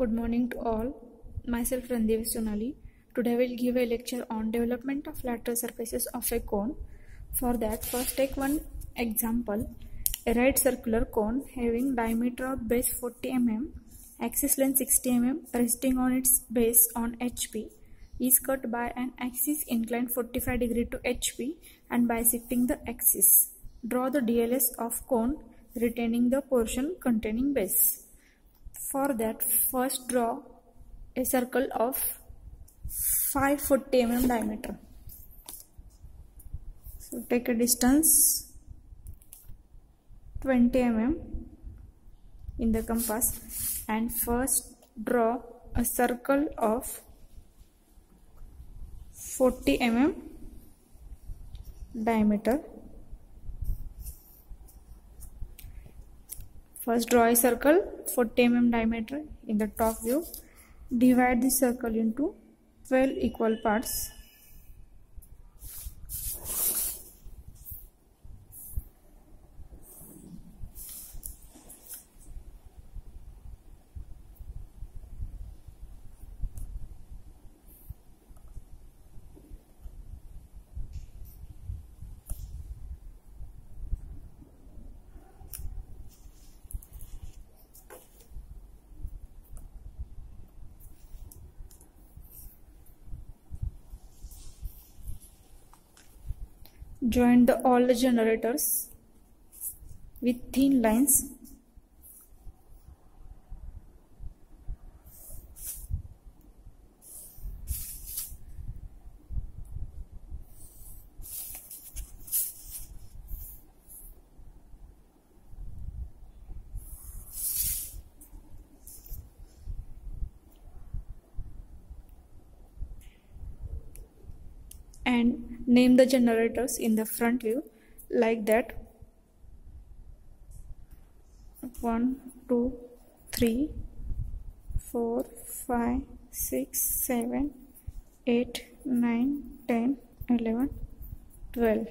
Good morning to all. Myself Randevi Sonali. Today I will give a lecture on development of lateral surfaces of a cone. For that, first take one example. A right circular cone having diameter of base 40 mm, axis length 60 mm, resting on its base on HP, is cut by an axis inclined 45 degree to HP and bisecting the axis. Draw the DLS of cone retaining the portion containing base. For that, first draw a circle of 540 mm diameter. So take a distance 20 mm in the compass and first draw a circle of 40 mm diameter. First draw a circle 40 mm diameter in the top view. Divide the circle into 12 equal parts. Join all the generators with thin lines. And name the generators in the front view like that: 1, 2, 3, 4, 5, 6, 7, 8, 9, 10, 11, 12.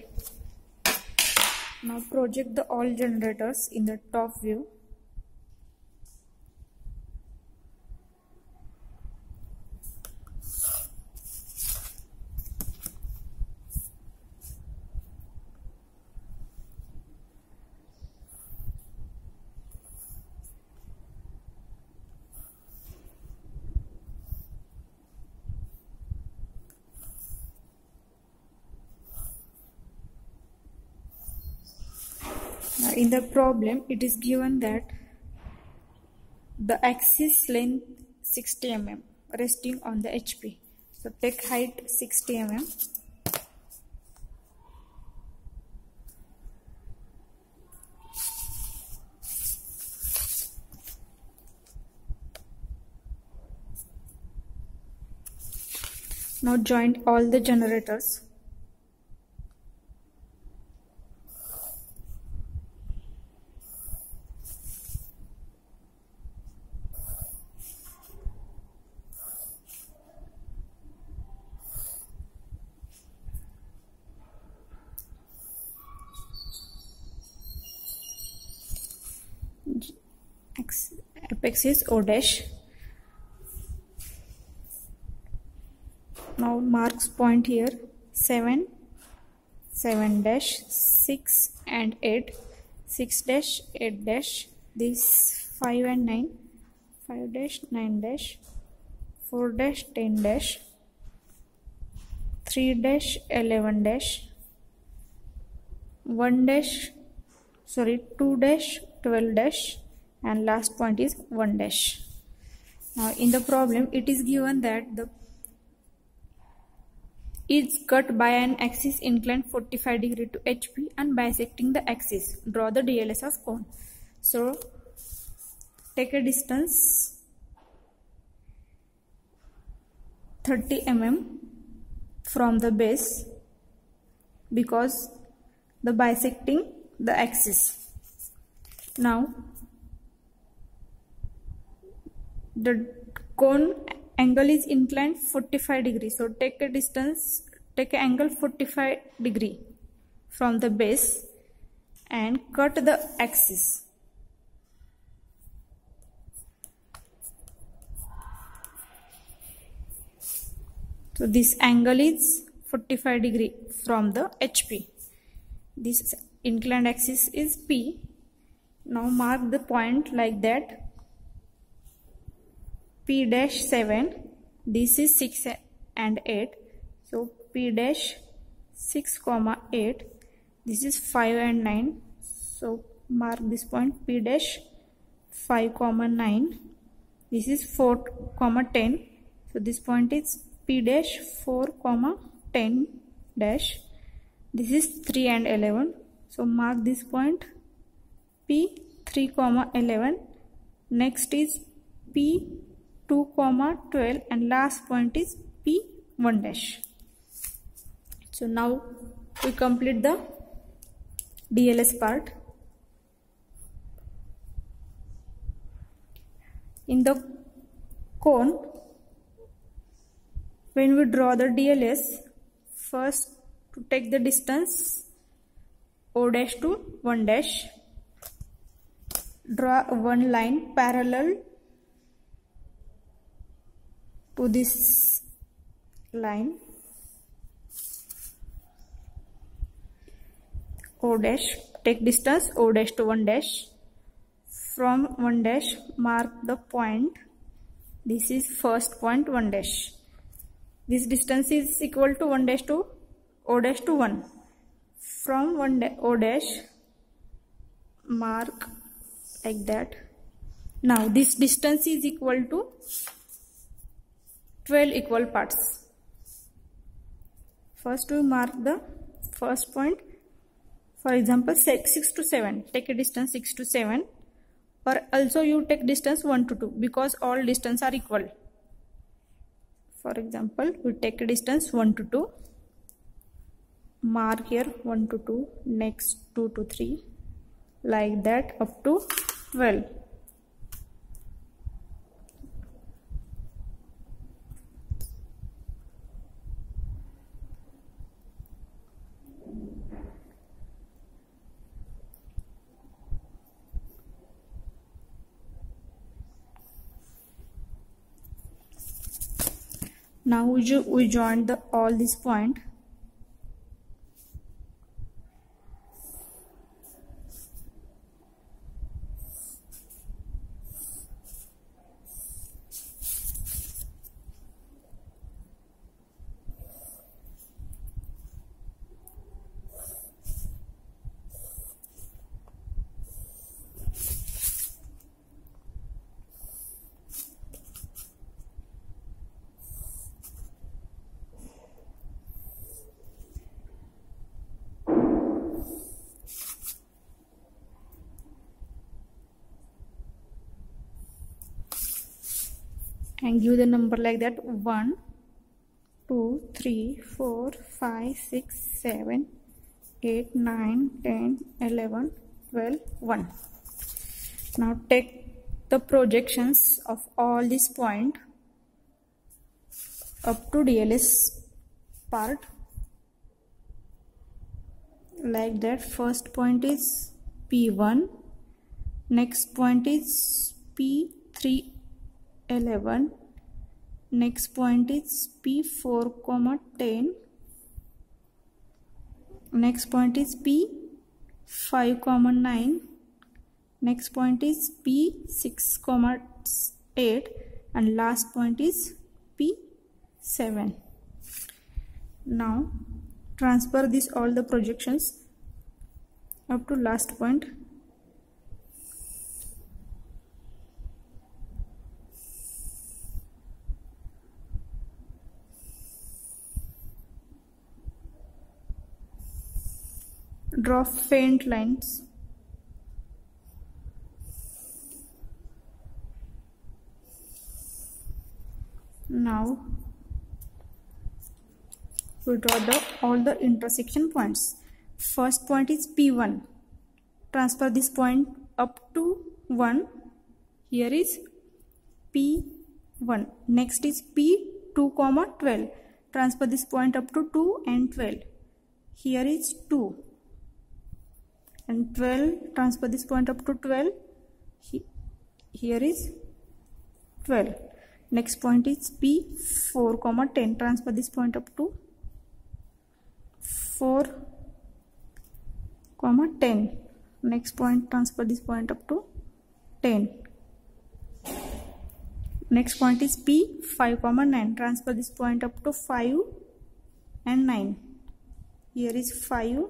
Now project the all generators in the top view. In the problem, it is given that the axis length 60 mm resting on the HP. So take height 60 mm. Now join all the generators. Apex is O dash. Now marks point here 7, 7 dash, 6 and 8, 6 dash, 8 dash, this 5 and 9, 5 dash, 9 dash, 4 dash, 10 dash, 3 dash, 11 dash, 2 dash, 12 dash, and last point is 1 dash. Now in the problem, it is given that the is cut by an axis inclined 45 degree to HP and bisecting the axis. Draw the DLS of cone. So take a distance 30 mm from the base because the bisecting the axis. Now the cone angle is inclined 45 degree. So take a distance, take an angle 45 degree from the base and cut the axis. So this angle is 45 degree from the HP. This inclined axis is P. Now mark the point like that. P dash 7. This is 6 and 8. So P dash 6 comma 8. This is 5 and 9. So mark this point P dash 5 comma 9. This is 4 comma 10. So this point is P dash 4 comma 10 dash. This is 3 and 11. So mark this point P 3 comma 11. Next is P 2 comma 12 and last point is P 1 dash. So now we complete the DLS part. In the cone, when we draw the DLS, first to take the distance O dash to 1 dash, draw one line parallel to this line O dash, take distance O dash to 1 dash. From 1 dash mark the point. This is first point 1 dash. This distance is equal to 1 dash to O dash to 1. From O dash mark like that. Now this distance is equal to 12 equal parts. First we mark the first point. For example 6 to 7. Take a distance 6 to 7. Or also you take distance 1 to 2 because all distance are equal. For example, we take a distance 1 to 2. Mark here 1 to 2, next 2 to 3, like that up to 12. Now we join all this point. And give the number like that 1, 2, 3, 4, 5, 6, 7, 8, 9, 10, 11, 12, 1. Now take the projections of all this point up to DLS part. Like that, first point is P1, next point is P3, 11, next point is P4 comma 10, next point is P5 comma 9, next point is P6 comma 8 and last point is P7. Now transfer this all the projections up to last point. Draw faint lines. Now we draw all the intersection points. First point is P1. Transfer this point up to 1. Here is P1. Next is P2 comma 12. Transfer this point up to 2 and 12. Here is 2. And 12, transfer this point up to 12. Here is 12. Next point is P 4 comma 10. Transfer this point up to 4 comma 10. Next point, transfer this point up to 10. Next point is P 5 comma 9. Transfer this point up to 5 and 9. Here is 5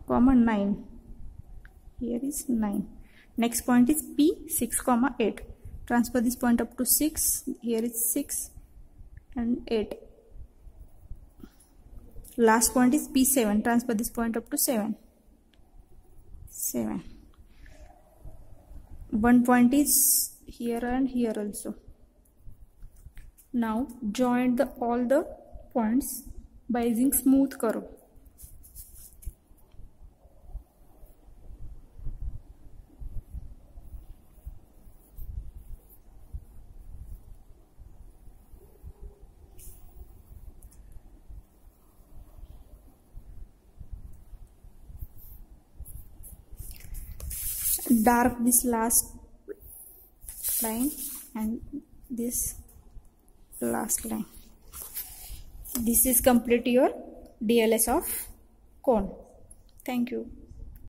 comma 9. Here is 9. Next point is P 6 comma 8. Transfer this point up to 6. Here is 6 and 8. Last point is P 7. Transfer this point up to 7. 7. One point is here and here also. Now join all the points by using smooth curve. Dark this last line and this last line. This is complete your DLS of cone. Thank you.